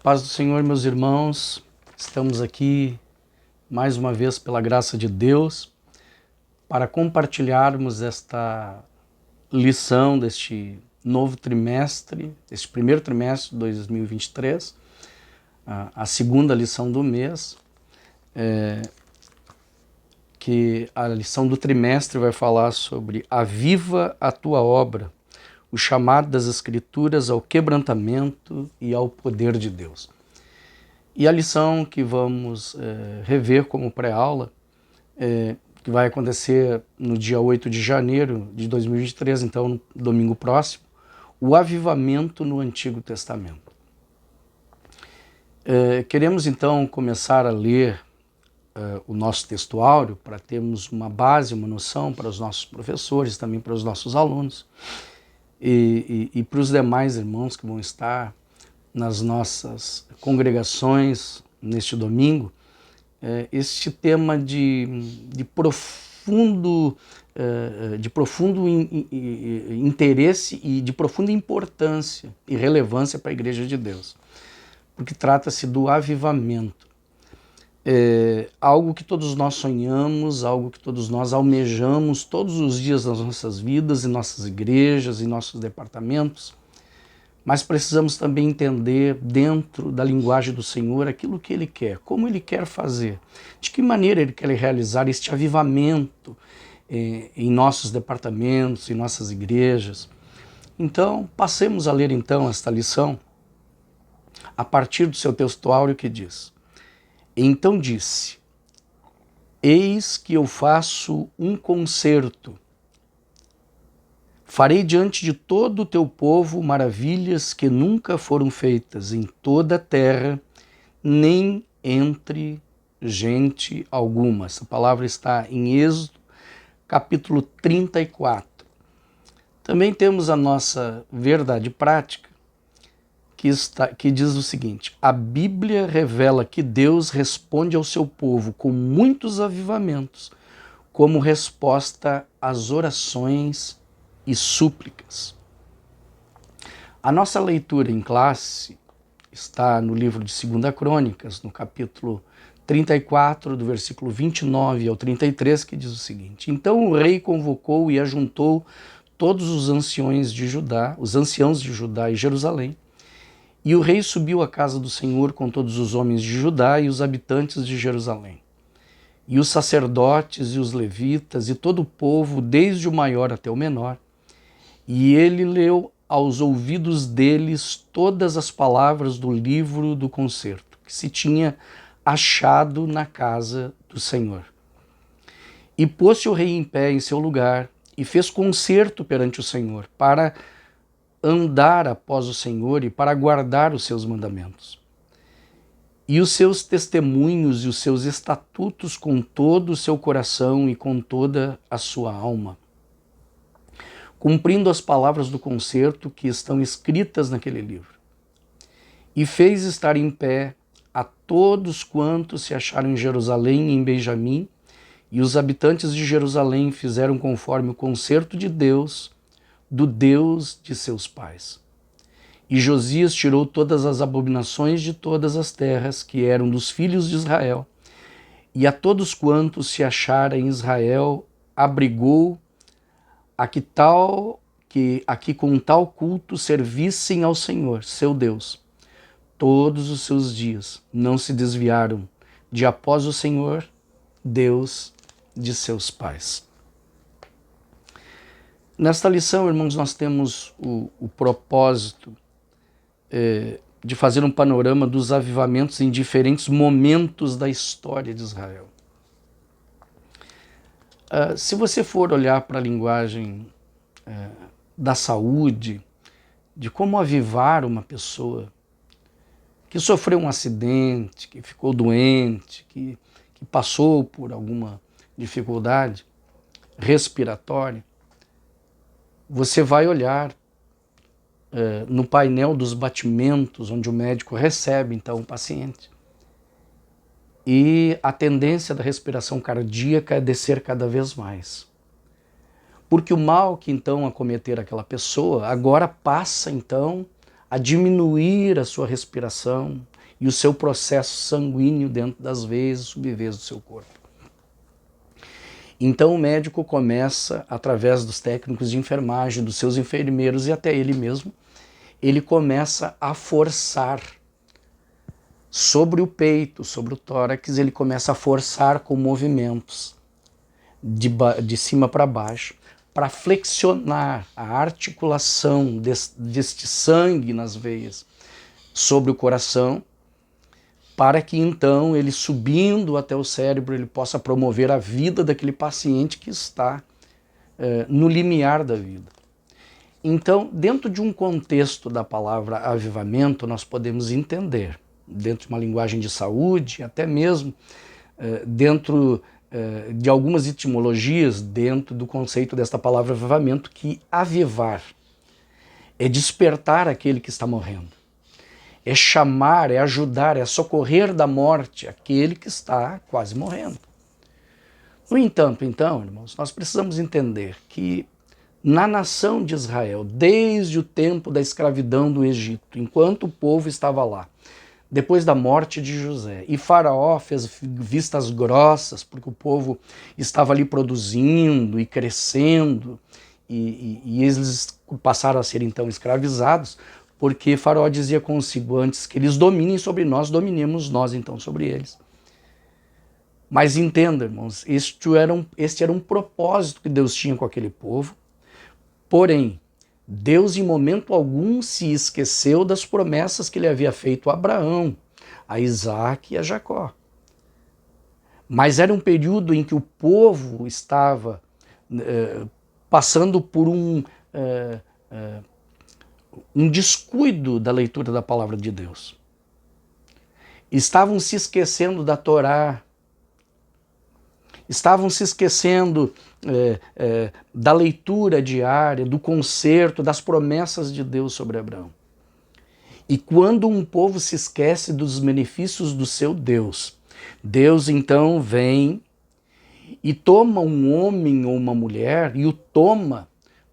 Paz do Senhor, meus irmãos, estamos aqui mais uma vez pela graça de Deus para compartilharmos esta lição deste novo trimestre, este primeiro trimestre de 2023, a segunda lição do mês, que a lição do trimestre vai falar sobre aviva a tua obra, o chamado das Escrituras ao quebrantamento e ao poder de Deus. E a lição que vamos rever como pré-aula, que vai acontecer no dia 8 de janeiro de 2023, então no domingo próximo, o avivamento no Antigo Testamento. Queremos então começar a ler o nosso textuário para termos uma base, uma noção para os nossos professores, também para os nossos alunos e para os demais irmãos que vão estar nas nossas congregações neste domingo, este tema de profundo interesse e de profunda importância e relevância para a Igreja de Deus, porque trata-se do avivamento. Algo que todos nós sonhamos, algo que todos nós almejamos todos os dias nas nossas vidas, em nossas igrejas, em nossos departamentos, mas precisamos também entender dentro da linguagem do Senhor aquilo que Ele quer, como Ele quer fazer, de que maneira Ele quer realizar este avivamento em nossos departamentos, em nossas igrejas. Então, passemos a ler então esta lição a partir do seu textuário que diz: Então disse, eis que eu faço um concerto. Farei diante de todo o teu povo maravilhas que nunca foram feitas em toda a terra, nem entre gente alguma. Essa palavra está em Êxodo, capítulo 34. Também temos a nossa verdade prática, que diz o seguinte: a Bíblia revela que Deus responde ao seu povo com muitos avivamentos, como resposta às orações e súplicas. A nossa leitura em classe está no livro de 2 Crônicas, no capítulo 34, do versículo 29 ao 33, que diz o seguinte: Então o rei convocou e ajuntou todos os anciãos de Judá e Jerusalém, e o rei subiu à casa do Senhor com todos os homens de Judá e os habitantes de Jerusalém, e os sacerdotes e os levitas e todo o povo, desde o maior até o menor. E ele leu aos ouvidos deles todas as palavras do livro do concerto, que se tinha achado na casa do Senhor. E pôs-se o rei em pé em seu lugar e fez concerto perante o Senhor, para andar após o Senhor e para guardar os seus mandamentos. E os seus testemunhos e os seus estatutos com todo o seu coração e com toda a sua alma, cumprindo as palavras do concerto que estão escritas naquele livro. E fez estar em pé a todos quantos se acharam em Jerusalém e em Benjamim, e os habitantes de Jerusalém fizeram conforme o concerto de Deus, do Deus de seus pais. E Josias tirou todas as abominações de todas as terras que eram dos filhos de Israel, e a todos quantos se acharam em Israel abrigou a que com tal culto servissem ao Senhor, seu Deus. Todos os seus dias não se desviaram de após o Senhor, Deus de seus pais. Nesta lição, irmãos, nós temos o propósito de fazer um panorama dos avivamentos em diferentes momentos da história de Israel. Se você for olhar para a linguagem da saúde, de como avivar uma pessoa que sofreu um acidente, que ficou doente, que passou por alguma dificuldade respiratória, você vai olhar no painel dos batimentos, onde o médico recebe então o paciente, e a tendência da respiração cardíaca é descer cada vez mais. Porque o mal que então acometer aquela pessoa agora passa então a diminuir a sua respiração e o seu processo sanguíneo dentro das veias e subveias do seu corpo. Então o médico começa, através dos técnicos de enfermagem, dos seus enfermeiros e até ele mesmo, ele começa a forçar sobre o peito, sobre o tórax, ele começa a forçar com movimentos de cima para baixo, para flexionar a articulação deste sangue nas veias sobre o coração, para que então ele, subindo até o cérebro, ele possa promover a vida daquele paciente que está no limiar da vida. Então, dentro de um contexto da palavra avivamento, nós podemos entender, dentro de uma linguagem de saúde, até mesmo dentro de algumas etimologias, dentro do conceito desta palavra avivamento, que avivar é despertar aquele que está morrendo. É chamar, é ajudar, é socorrer da morte aquele que está quase morrendo. No entanto, então, irmãos, nós precisamos entender que na nação de Israel, desde o tempo da escravidão do Egito, enquanto o povo estava lá, depois da morte de José, e Faraó fez vistas grossas, porque o povo estava ali produzindo e crescendo, e eles passaram a ser então escravizados, porque Faraó dizia consigo antes que eles dominem sobre nós, dominemos nós então sobre eles. Mas entenda, irmãos, este era um propósito que Deus tinha com aquele povo, porém, Deus em momento algum se esqueceu das promessas que ele havia feito a Abraão, a Isaac e a Jacó. Mas era um período em que o povo estava passando por um descuido da leitura da palavra de Deus. Estavam se esquecendo da Torá, estavam se esquecendo da leitura diária, do concerto, das promessas de Deus sobre Abraão. E quando um povo se esquece dos benefícios do seu Deus, Deus então vem e toma um homem ou uma mulher e o toma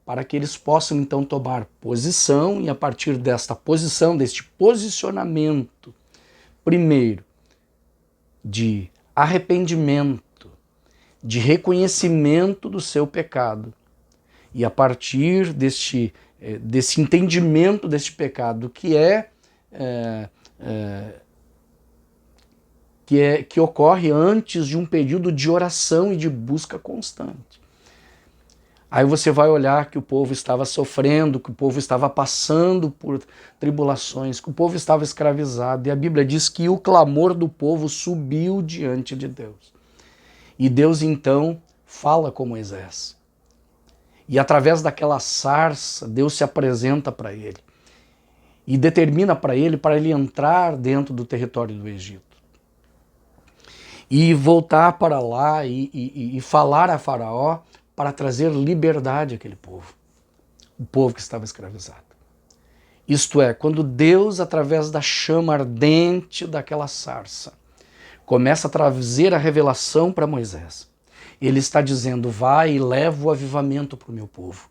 para que eles possam então tomar posição, e a partir desta posição, deste posicionamento, primeiro, de arrependimento, de reconhecimento do seu pecado, e a partir desse entendimento deste pecado que ocorre antes de um período de oração e de busca constante. Aí você vai olhar que o povo estava sofrendo, que o povo estava passando por tribulações, que o povo estava escravizado. E a Bíblia diz que o clamor do povo subiu diante de Deus. E Deus então fala com Moisés. E através daquela sarça, Deus se apresenta para ele. E determina para ele entrar dentro do território do Egito. E voltar para lá e falar a Faraó para trazer liberdade àquele povo, o povo que estava escravizado. Isto é, quando Deus, através da chama ardente daquela sarça, começa a trazer a revelação para Moisés, ele está dizendo: vai e leva o avivamento para o meu povo.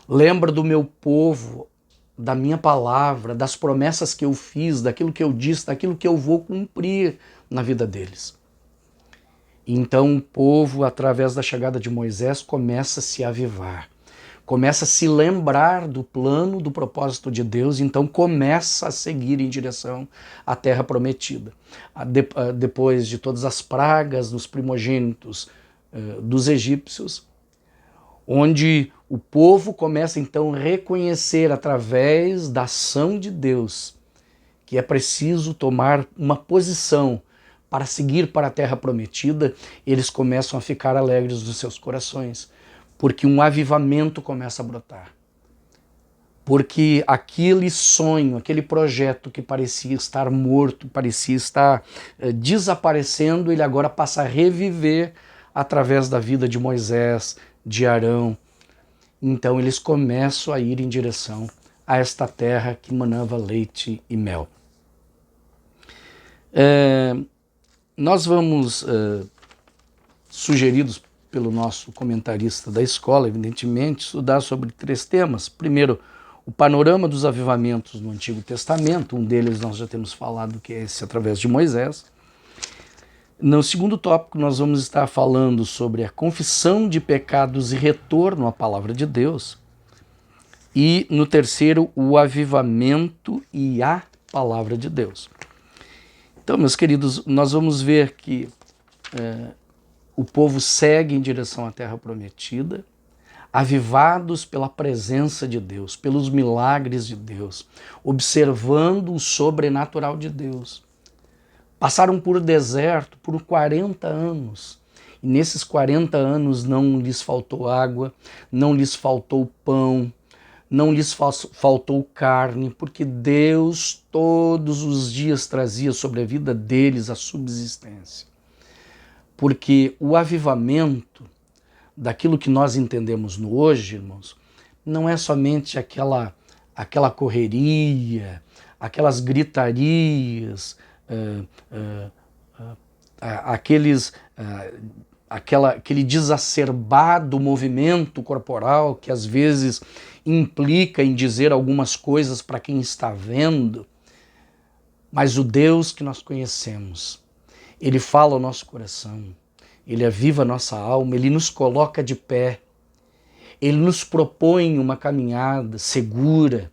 Lembra do meu povo, da minha palavra, das promessas que eu fiz, daquilo que eu disse, daquilo que eu vou cumprir na vida deles. Então o povo, através da chegada de Moisés, começa a se avivar, começa a se lembrar do plano, do propósito de Deus, então começa a seguir em direção à terra prometida. Depois de todas as pragas dos primogênitos dos egípcios, onde o povo começa então a reconhecer através da ação de Deus que é preciso tomar uma posição para seguir para a terra prometida, eles começam a ficar alegres dos seus corações, porque um avivamento começa a brotar. Porque aquele sonho, aquele projeto que parecia estar morto, parecia estar desaparecendo, ele agora passa a reviver através da vida de Moisés, de Arão. Então eles começam a ir em direção a esta terra que manava leite e mel. Nós vamos, sugeridos pelo nosso comentarista da escola, evidentemente, estudar sobre 3 temas. Primeiro, o panorama dos avivamentos no Antigo Testamento, um deles nós já temos falado, que é esse através de Moisés. No segundo tópico, nós vamos estar falando sobre a confissão de pecados e retorno à palavra de Deus. E no terceiro, o avivamento e a palavra de Deus. Então, meus queridos, nós vamos ver que o povo segue em direção à terra prometida, avivados pela presença de Deus, pelos milagres de Deus, observando o sobrenatural de Deus. Passaram por deserto por 40 anos. E nesses 40 anos não lhes faltou água, não lhes faltou pão, não lhes faltou carne, porque Deus todos os dias trazia sobre a vida deles a subsistência. Porque o avivamento daquilo que nós entendemos no hoje, irmãos, não é somente aquela correria, aquelas gritarias, aquele desacerbado movimento corporal que às vezes implica em dizer algumas coisas para quem está vendo, mas o Deus que nós conhecemos, Ele fala ao nosso coração, Ele aviva a nossa alma, Ele nos coloca de pé, Ele nos propõe uma caminhada segura,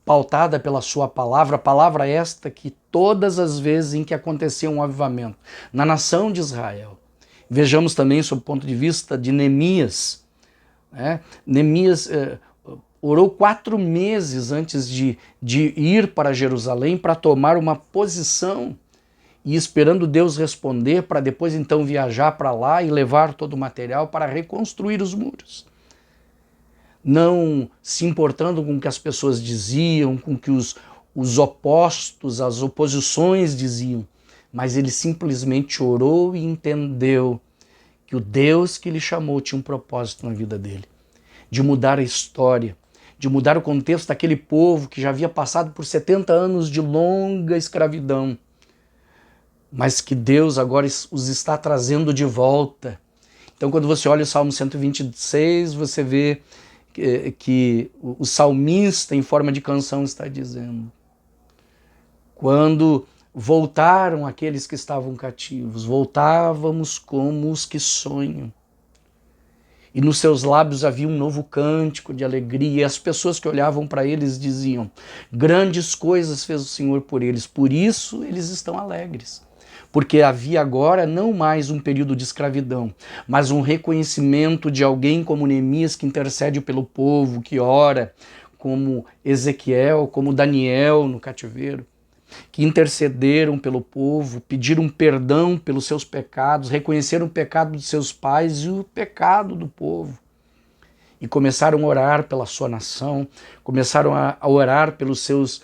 pautada pela sua palavra esta que todas as vezes em que acontecia um avivamento na nação de Israel, vejamos também sob o ponto de vista de Neemias, né? Neemias orou 4 meses antes de ir para Jerusalém para tomar uma posição e esperando Deus responder para depois então viajar para lá e levar todo o material para reconstruir os muros. Não se importando com o que as pessoas diziam, com o que os opostos, as oposições diziam, mas ele simplesmente orou e entendeu que o Deus que lhe chamou tinha um propósito na vida dele, de mudar a história, de mudar o contexto daquele povo que já havia passado por 70 anos de longa escravidão, mas que Deus agora os está trazendo de volta. Então, quando você olha o Salmo 126, você vê que o salmista, em forma de canção, está dizendo: quando voltaram aqueles que estavam cativos, voltávamos como os que sonham. E nos seus lábios havia um novo cântico de alegria, e as pessoas que olhavam para eles diziam: grandes coisas fez o Senhor por eles, por isso eles estão alegres. Porque havia agora não mais um período de escravidão, mas um reconhecimento de alguém como Neemias que intercede pelo povo, que ora, como Ezequiel, como Daniel no cativeiro, que intercederam pelo povo, pediram perdão pelos seus pecados, reconheceram o pecado de seus pais e o pecado do povo. E começaram a orar pela sua nação, começaram a orar pelos seus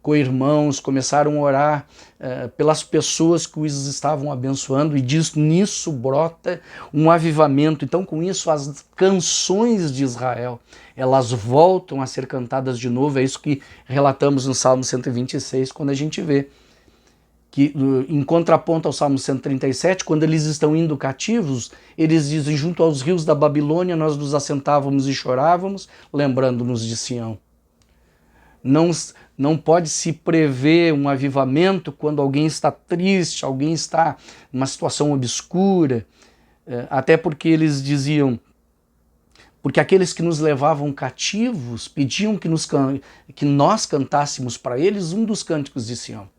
co-irmãos, começaram a orar pelas pessoas que os estavam abençoando, e nisso brota um avivamento. Então, com isso, as canções de Israel, elas voltam a ser cantadas de novo. É isso que relatamos no Salmo 126, quando a gente vê que, em contraponto ao Salmo 137, quando eles estão indo cativos, eles dizem: junto aos rios da Babilônia nós nos assentávamos e chorávamos, lembrando-nos de Sião. Não pode se prever um avivamento quando alguém está triste, alguém está numa situação obscura, até porque eles diziam, porque aqueles que nos levavam cativos pediam que nós cantássemos para eles um dos cânticos de Sião.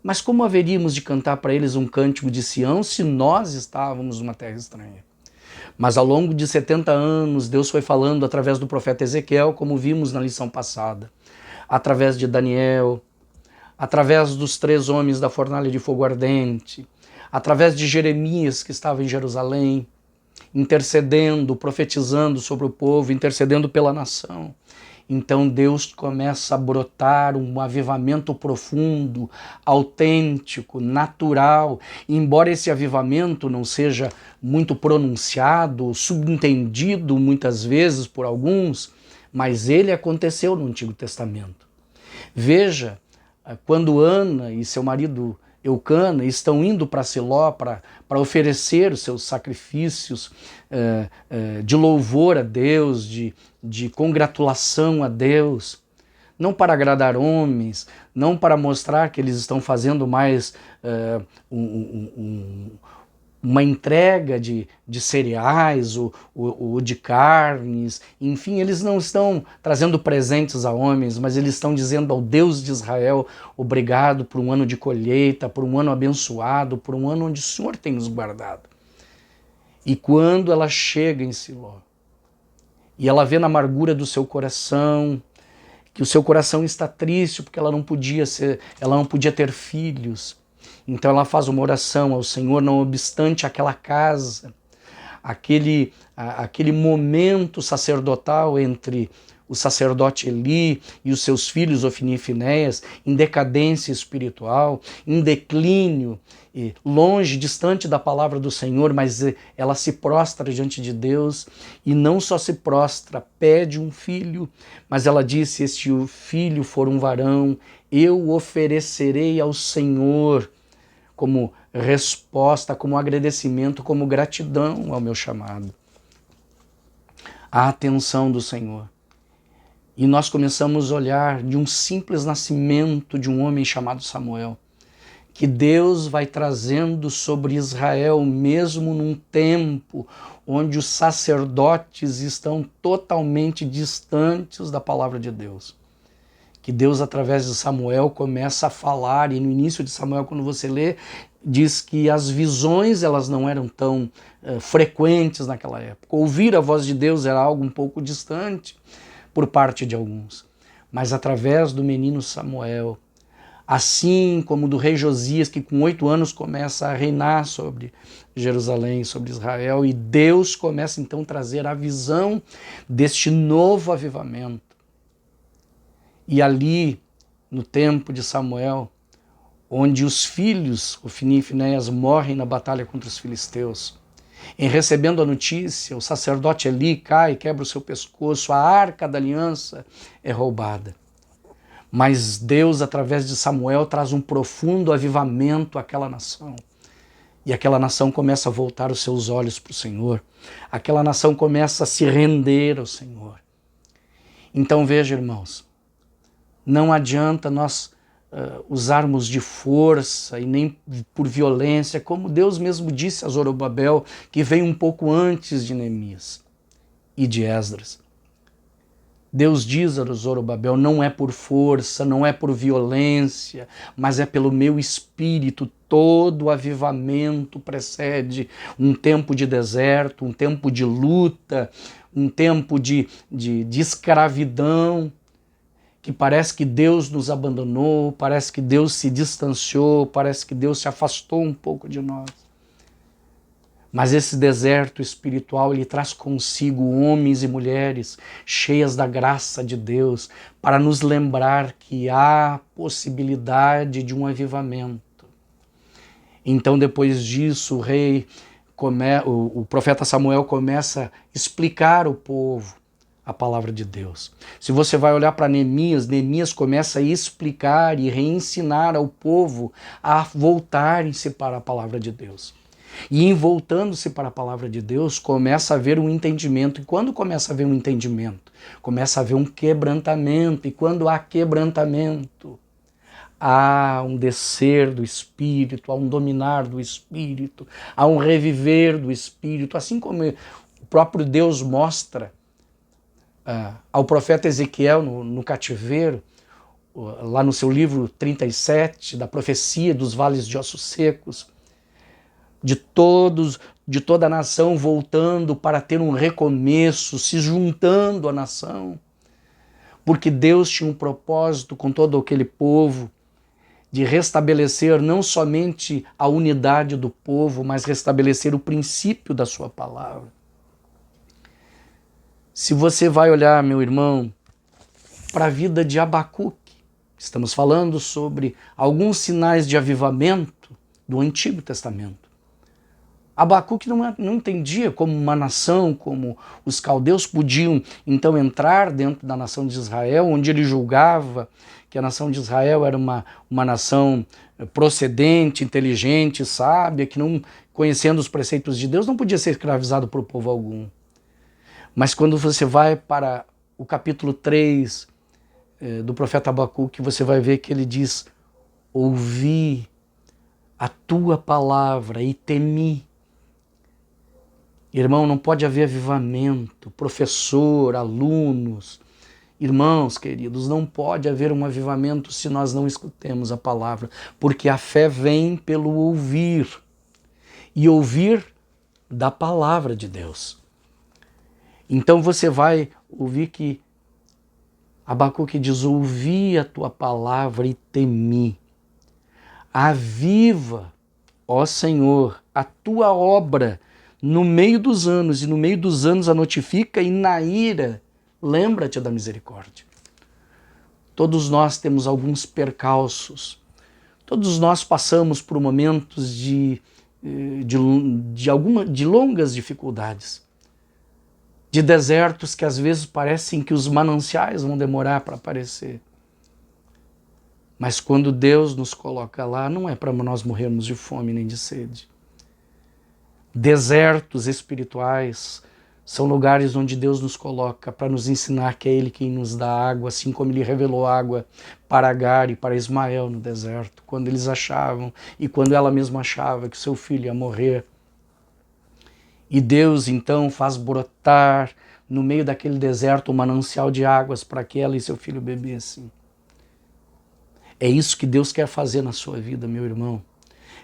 Mas como haveríamos de cantar para eles um cântico de Sião se nós estávamos numa terra estranha? Mas ao longo de 70 anos, Deus foi falando através do profeta Ezequiel, como vimos na lição passada, através de Daniel, através dos 3 homens da fornalha de fogo ardente, através de Jeremias, que estava em Jerusalém, intercedendo, profetizando sobre o povo, intercedendo pela nação. Então Deus começa a brotar um avivamento profundo, autêntico, natural. E embora esse avivamento não seja muito pronunciado, subentendido muitas vezes por alguns, mas ele aconteceu no Antigo Testamento. Veja, quando Ana e seu marido Eucana estão indo para Siló para oferecer os seus sacrifícios de louvor a Deus, de congratulação a Deus, não para agradar homens, não para mostrar que eles estão fazendo mais uma entrega de cereais ou de carnes, enfim, eles não estão trazendo presentes a homens, mas eles estão dizendo ao Deus de Israel, obrigado por um ano de colheita, por um ano abençoado, por um ano onde o Senhor tem nos guardado. E quando ela chega em Siló, e ela vê na amargura do seu coração, que o seu coração está triste porque ela não podia ter filhos, então ela faz uma oração ao Senhor, não obstante aquela casa, aquele momento sacerdotal entre o sacerdote Eli e os seus filhos Ofni e Finéias, em decadência espiritual, em declínio, longe, distante da palavra do Senhor, mas ela se prostra diante de Deus e não só se prostra, pede um filho, mas ela disse, se este filho for um varão, eu o oferecerei ao Senhor como resposta, como agradecimento, como gratidão ao meu chamado. A atenção do Senhor. E nós começamos a olhar de um simples nascimento de um homem chamado Samuel, que Deus vai trazendo sobre Israel, mesmo num tempo onde os sacerdotes estão totalmente distantes da palavra de Deus. Que Deus, através de Samuel, começa a falar, e no início de Samuel, quando você lê, diz que as visões elas não eram tão frequentes naquela época. Ouvir a voz de Deus era algo um pouco distante por parte de alguns. Mas através do menino Samuel, assim como do rei Josias, que com 8 anos começa a reinar sobre Jerusalém, sobre Israel, e Deus começa então a trazer a visão deste novo avivamento. E ali, no tempo de Samuel, onde os filhos, Ofni e Finéias, morrem na batalha contra os filisteus, em recebendo a notícia, o sacerdote Eli cai, quebra o seu pescoço, a arca da aliança é roubada. Mas Deus, através de Samuel, traz um profundo avivamento àquela nação. E aquela nação começa a voltar os seus olhos para o Senhor. Aquela nação começa a se render ao Senhor. Então veja, irmãos, não adianta nós usarmos de força e nem por violência, como Deus mesmo disse a Zorobabel, que veio um pouco antes de Neemias e de Esdras. Deus diz a Zorobabel, não é por força, não é por violência, mas é pelo meu espírito. Todo avivamento precede um tempo de deserto, um tempo de luta, um tempo de escravidão, que parece que Deus nos abandonou, parece que Deus se distanciou, parece que Deus se afastou um pouco de nós. Mas esse deserto espiritual, ele traz consigo homens e mulheres cheias da graça de Deus para nos lembrar que há possibilidade de um avivamento. Então, depois disso, o profeta Samuel começa a explicar ao povo a palavra de Deus. Se você vai olhar para Neemias, Neemias começa a explicar e reensinar ao povo a voltarem-se para a palavra de Deus. E em voltando-se para a palavra de Deus, começa a haver um entendimento. E quando começa a haver um entendimento, começa a haver um quebrantamento. E quando há quebrantamento, há um descer do Espírito, há um dominar do Espírito, há um reviver do Espírito. Assim como o próprio Deus mostra ao profeta Ezequiel no cativeiro, lá no seu livro 37, da profecia dos vales de ossos secos, de toda a nação voltando para ter um recomeço, se juntando à nação, porque Deus tinha um propósito com todo aquele povo, de restabelecer não somente a unidade do povo, mas restabelecer o princípio da sua palavra. Se você vai olhar, meu irmão, para a vida de Abacuque, estamos falando sobre alguns sinais de avivamento do Antigo Testamento. Abacuque não entendia como uma nação, como os caldeus podiam então entrar dentro da nação de Israel, onde ele julgava que a nação de Israel era uma nação procedente, inteligente, sábia, que não, conhecendo os preceitos de Deus, não podia ser escravizado por povo algum. Mas quando você vai para o capítulo 3 do profeta Abacuque, você vai ver que ele diz: ouvi a tua palavra e temi. Irmão, não pode haver avivamento, professor, alunos, irmãos queridos, não pode haver um avivamento se nós não escutemos a palavra, porque a fé vem pelo ouvir, e ouvir da palavra de Deus. Então você vai ouvir que Abacuque diz: ouvi a tua palavra e temi. Aviva, ó Senhor, a tua obra no meio dos anos, e no meio dos anos a notifica, e na ira lembra-te da misericórdia. Todos nós temos alguns percalços, todos nós passamos por momentos de longas dificuldades, de desertos que às vezes parecem que os mananciais vão demorar para aparecer. Mas quando Deus nos coloca lá, não é para nós morrermos de fome nem de sede. Desertos espirituais são lugares onde Deus nos coloca para nos ensinar que é Ele quem nos dá água, assim como Ele revelou água para Agar e para Ismael no deserto, quando eles achavam e quando ela mesma achava que seu filho ia morrer. E Deus então faz brotar no meio daquele deserto um manancial de águas para que ela e seu filho bebessem. É isso que Deus quer fazer na sua vida, meu irmão.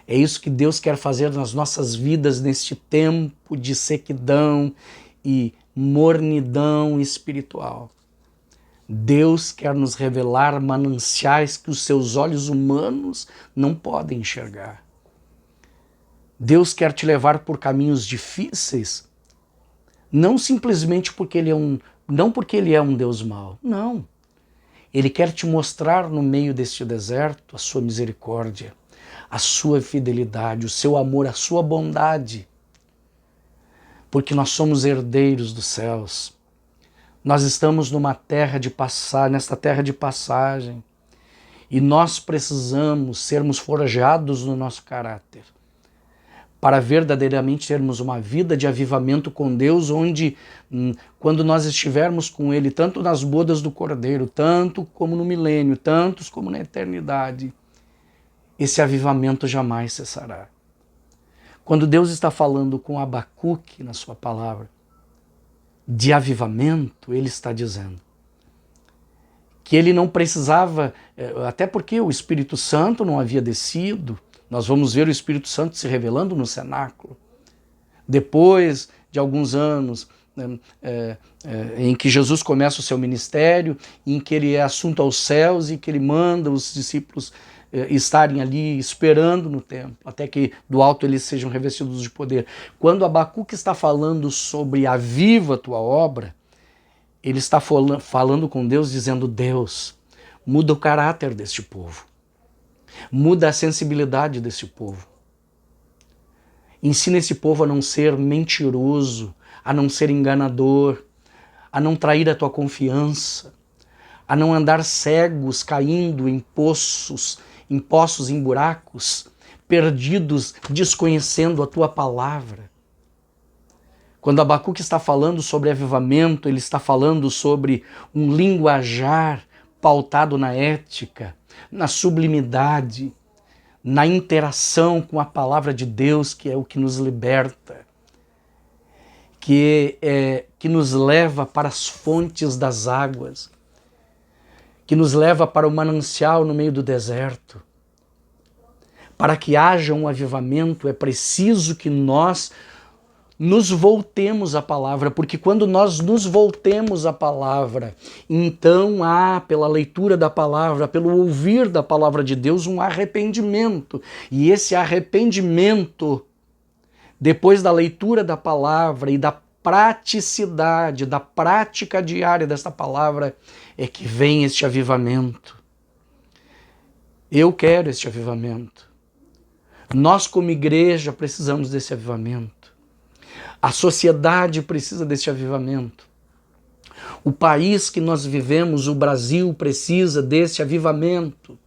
É isso que Deus quer fazer nas nossas vidas neste tempo de sequidão e mornidão espiritual. Deus quer nos revelar mananciais que os seus olhos humanos não podem enxergar. Deus quer te levar por caminhos difíceis, não simplesmente porque Ele é um Deus mau, não. Ele quer te mostrar no meio deste deserto a sua misericórdia, a sua fidelidade, o seu amor, a sua bondade. Porque nós somos herdeiros dos céus. Nós estamos nesta terra de passagem. E nós precisamos sermos forjados no nosso caráter, para verdadeiramente termos uma vida de avivamento com Deus, onde, quando nós estivermos com Ele, tanto nas bodas do Cordeiro, tanto como no milênio, tantos como na eternidade, esse avivamento jamais cessará. Quando Deus está falando com Abacuque na sua palavra de avivamento, Ele está dizendo que ele não precisava, até porque o Espírito Santo não havia descido. Nós vamos ver o Espírito Santo se revelando no cenáculo. Depois de alguns anos em que Jesus começa o seu ministério, em que ele é assunto aos céus e que ele manda os discípulos estarem ali esperando no templo, até que do alto eles sejam revestidos de poder. Quando Abacuque está falando sobre aviva a tua obra, ele está falando com Deus, dizendo: Deus, muda o caráter deste povo. Muda a sensibilidade desse povo. Ensina esse povo a não ser mentiroso, a não ser enganador, a não trair a tua confiança, a não andar cegos, caindo em poços, em buracos, perdidos, desconhecendo a tua palavra. Quando Abacuque está falando sobre avivamento, ele está falando sobre um linguajar pautado na ética, na sublimidade, na interação com a palavra de Deus, que é o que nos liberta, que nos leva para as fontes das águas, que nos leva para o manancial no meio do deserto. Para que haja um avivamento, é preciso que nós nos voltemos à palavra, porque quando nós nos voltemos à palavra, então há, pela leitura da palavra, pelo ouvir da palavra de Deus, um arrependimento. E esse arrependimento, depois da leitura da palavra e da praticidade, da prática diária desta palavra, é que vem este avivamento. Eu quero este avivamento. Nós, como igreja, precisamos desse avivamento. A sociedade precisa desse avivamento. O país que nós vivemos, o Brasil, precisa desse avivamento.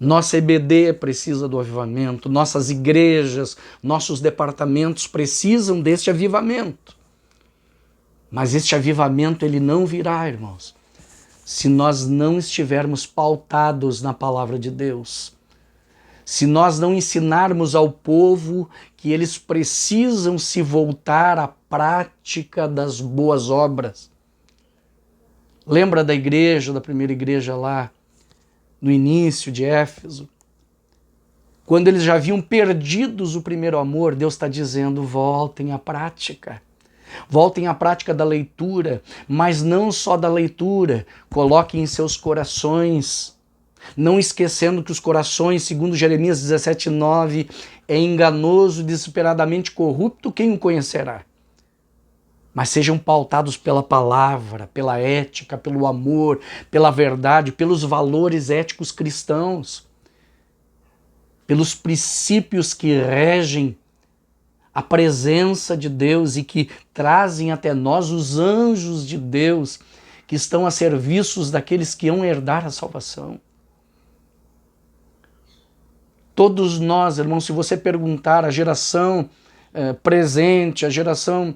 Nossa EBD precisa do avivamento. Nossas igrejas, nossos departamentos precisam desse avivamento. Mas este avivamento, ele não virá, irmãos, se nós não estivermos pautados na palavra de Deus. Se nós não ensinarmos ao povo que eles precisam se voltar à prática das boas obras. Lembra da igreja, da primeira igreja lá, no início de Éfeso? Quando eles já haviam perdidos o primeiro amor, Deus está dizendo, voltem à prática. Voltem à prática da leitura, mas não só da leitura, coloquem em seus corações, não esquecendo que os corações, segundo Jeremias 17:9, é enganoso e desesperadamente corrupto, quem o conhecerá? Mas sejam pautados pela palavra, pela ética, pelo amor, pela verdade, pelos valores éticos cristãos, pelos princípios que regem a presença de Deus e que trazem até nós os anjos de Deus que estão a serviços daqueles que vão herdar a salvação. Todos nós, irmãos, se você perguntar a geração presente, a geração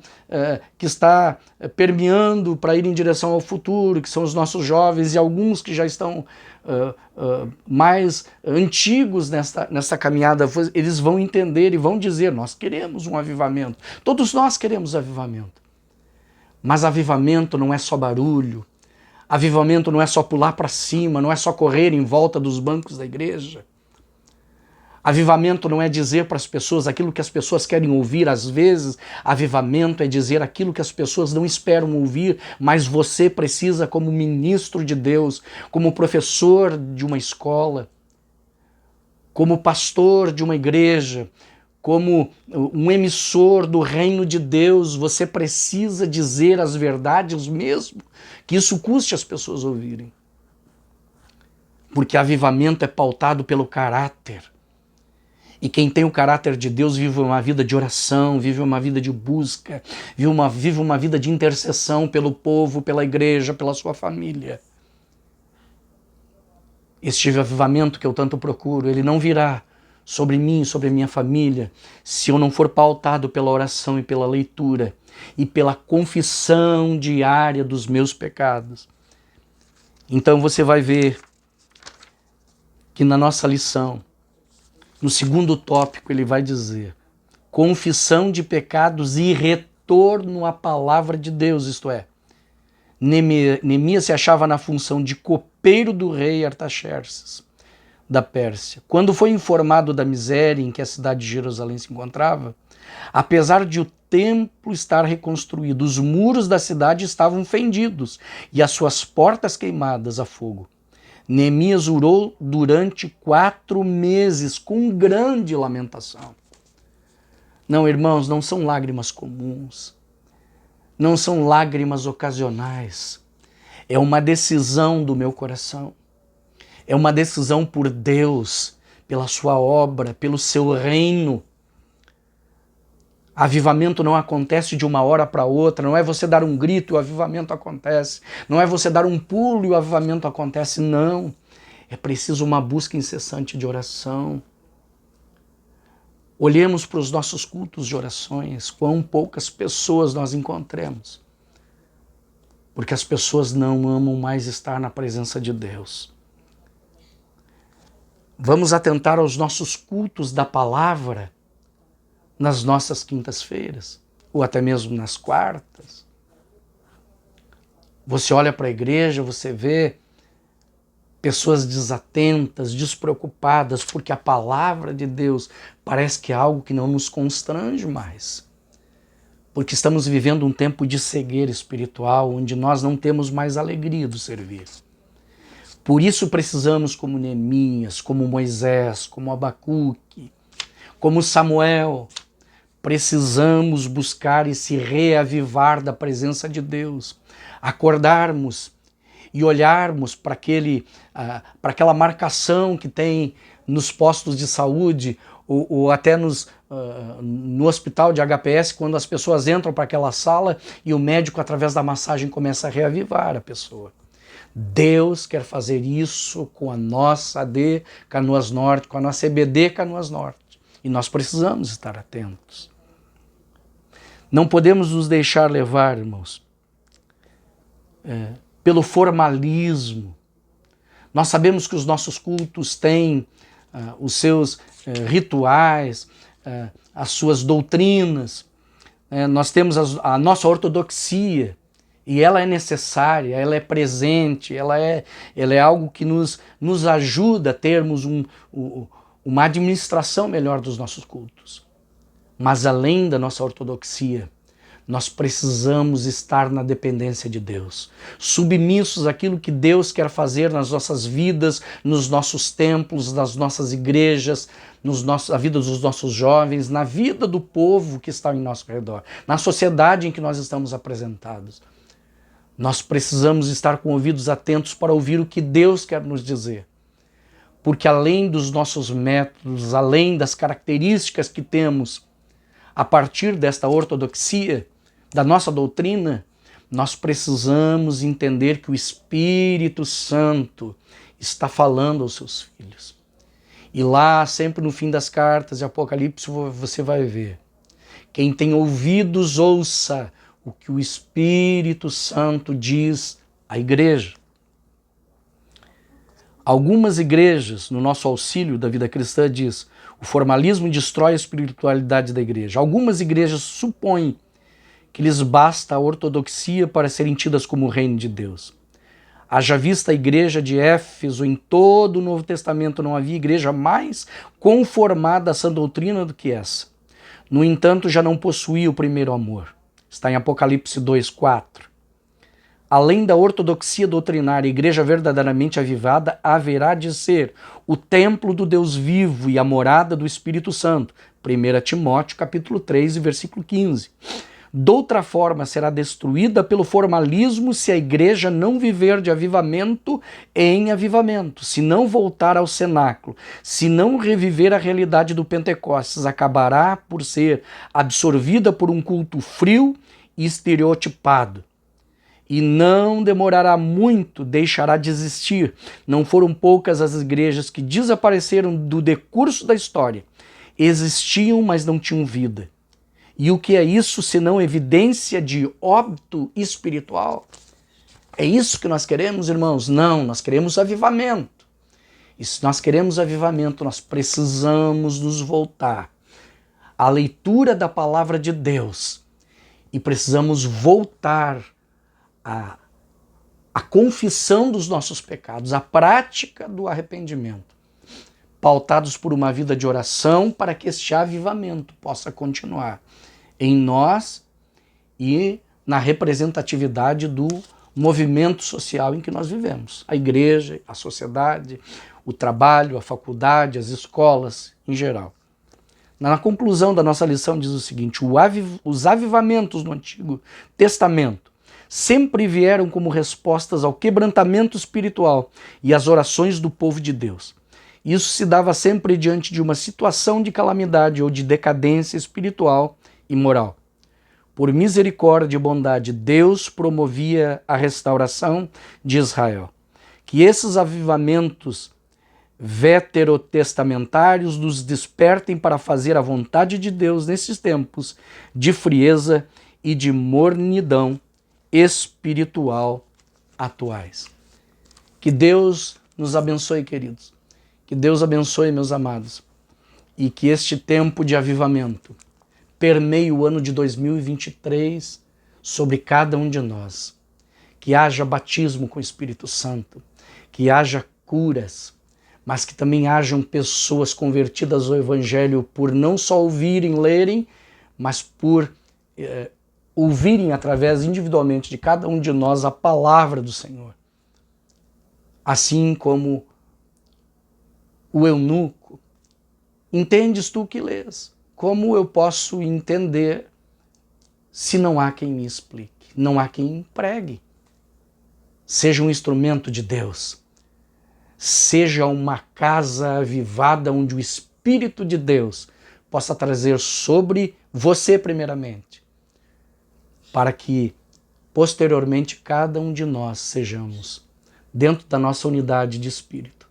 que está permeando para ir em direção ao futuro, que são os nossos jovens e alguns que já estão mais antigos nessa caminhada, eles vão entender e vão dizer, nós queremos um avivamento. Todos nós queremos avivamento. Mas avivamento não é só barulho, avivamento não é só pular para cima, não é só correr em volta dos bancos da igreja. Avivamento não é dizer para as pessoas aquilo que as pessoas querem ouvir. Às vezes, avivamento é dizer aquilo que as pessoas não esperam ouvir, mas você precisa, como ministro de Deus, como professor de uma escola, como pastor de uma igreja, como um emissor do reino de Deus, você precisa dizer as verdades mesmo, que isso custe as pessoas ouvirem. Porque avivamento é pautado pelo caráter. E quem tem o caráter de Deus vive uma vida de oração, vive uma vida de busca, vive uma vida de intercessão pelo povo, pela igreja, pela sua família. Este avivamento que eu tanto procuro, ele não virá sobre mim, sobre a minha família, se eu não for pautado pela oração e pela leitura e pela confissão diária dos meus pecados. Então você vai ver que na nossa lição, no segundo tópico, ele vai dizer confissão de pecados e retorno à palavra de Deus, isto é, Neemias se achava na função de copeiro do rei Artaxerxes, da Pérsia. Quando foi informado da miséria em que a cidade de Jerusalém se encontrava, apesar de o templo estar reconstruído, os muros da cidade estavam fendidos e as suas portas queimadas a fogo. Neemias orou durante 4 meses com grande lamentação. Não, irmãos, não são lágrimas comuns. Não são lágrimas ocasionais. É uma decisão do meu coração. É uma decisão por Deus, pela sua obra, pelo seu reino. Avivamento não acontece de uma hora para outra, não é você dar um grito e o avivamento acontece, não é você dar um pulo e o avivamento acontece, não. É preciso uma busca incessante de oração. Olhemos para os nossos cultos de orações, quão poucas pessoas nós encontramos, porque as pessoas não amam mais estar na presença de Deus. Vamos atentar aos nossos cultos da palavra, nas nossas quintas-feiras, ou até mesmo nas quartas. Você olha para a igreja, você vê pessoas desatentas, despreocupadas, porque a palavra de Deus parece que é algo que não nos constrange mais. Porque estamos vivendo um tempo de cegueira espiritual, onde nós não temos mais alegria do servir. Por isso precisamos, como Neemias, como Moisés, como Abacuque, como Samuel, precisamos buscar e se reavivar da presença de Deus, acordarmos e olharmos para aquela marcação que tem nos postos de saúde ou até no hospital de HPS, quando as pessoas entram para aquela sala e o médico, através da massagem, começa a reavivar a pessoa. Deus quer fazer isso com a nossa AD Canoas Norte, com a nossa EBD Canoas Norte. E nós precisamos estar atentos. Não podemos nos deixar levar, irmãos, pelo formalismo. Nós sabemos que os nossos cultos têm os seus rituais, as suas doutrinas. Nós temos a nossa ortodoxia, e ela é necessária, ela é presente, ela é algo que nos ajuda a termos uma administração melhor dos nossos cultos. Mas além da nossa ortodoxia, nós precisamos estar na dependência de Deus, submissos àquilo que Deus quer fazer nas nossas vidas, nos nossos templos, nas nossas igrejas, na vida dos nossos jovens, na vida do povo que está em nosso redor, na sociedade em que nós estamos apresentados. Nós precisamos estar com ouvidos atentos para ouvir o que Deus quer nos dizer. Porque além dos nossos métodos, além das características que temos a partir desta ortodoxia, da nossa doutrina, nós precisamos entender que o Espírito Santo está falando aos seus filhos. E lá, sempre no fim das cartas de Apocalipse, você vai ver: quem tem ouvidos, ouça o que o Espírito Santo diz à igreja. Algumas igrejas, no nosso auxílio da vida cristã, diz: o formalismo destrói a espiritualidade da igreja. Algumas igrejas supõem que lhes basta a ortodoxia para serem tidas como o reino de Deus. Haja vista a igreja de Éfeso, em todo o Novo Testamento não havia igreja mais conformada à sã doutrina do que essa. No entanto, já não possuía o primeiro amor. Está em Apocalipse 2:4. Além da ortodoxia doutrinária, a igreja verdadeiramente avivada haverá de ser o templo do Deus vivo e a morada do Espírito Santo. 1 Timóteo capítulo 3, versículo 15. Doutra forma, será destruída pelo formalismo se a igreja não viver de avivamento em avivamento, se não voltar ao cenáculo, se não reviver a realidade do Pentecostes, acabará por ser absorvida por um culto frio e estereotipado. E não demorará muito, deixará de existir. Não foram poucas as igrejas que desapareceram do decurso da história. Existiam, mas não tinham vida. E o que é isso senão evidência de óbito espiritual? É isso que nós queremos, irmãos? Não, nós queremos avivamento. E se nós queremos avivamento, nós precisamos nos voltar à leitura da palavra de Deus. E precisamos voltar à confissão dos nossos pecados, à prática do arrependimento, pautados por uma vida de oração para que este avivamento possa continuar em nós e na representatividade do movimento social em que nós vivemos. A igreja, a sociedade, o trabalho, a faculdade, as escolas em geral. Na conclusão da nossa lição diz o seguinte: os avivamentos no Antigo Testamento sempre vieram como respostas ao quebrantamento espiritual e às orações do povo de Deus. Isso se dava sempre diante de uma situação de calamidade ou de decadência espiritual e moral. Por misericórdia e bondade, Deus promovia a restauração de Israel. Que esses avivamentos veterotestamentários nos despertem para fazer a vontade de Deus nesses tempos de frieza e de mornidão espiritual atuais. Que Deus nos abençoe, queridos. Que Deus abençoe, meus amados. E que este tempo de avivamento permeie o ano de 2023 sobre cada um de nós. Que haja batismo com o Espírito Santo, que haja curas, mas que também hajam pessoas convertidas ao Evangelho por não só ouvirem, lerem, mas por ouvirem através individualmente de cada um de nós a palavra do Senhor. Assim como o eunuco, entendes tu que lês? Como eu posso entender se não há quem me explique, não há quem pregue? Seja um instrumento de Deus. seja uma casa avivada onde o Espírito de Deus possa trazer sobre você primeiramente, para que posteriormente cada um de nós sejamos, dentro da nossa unidade de espírito,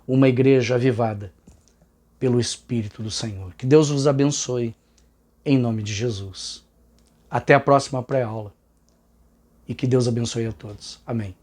uma igreja avivada pelo Espírito do Senhor. Que Deus vos abençoe, em nome de Jesus. Até a próxima pré-aula e que Deus abençoe a todos. Amém.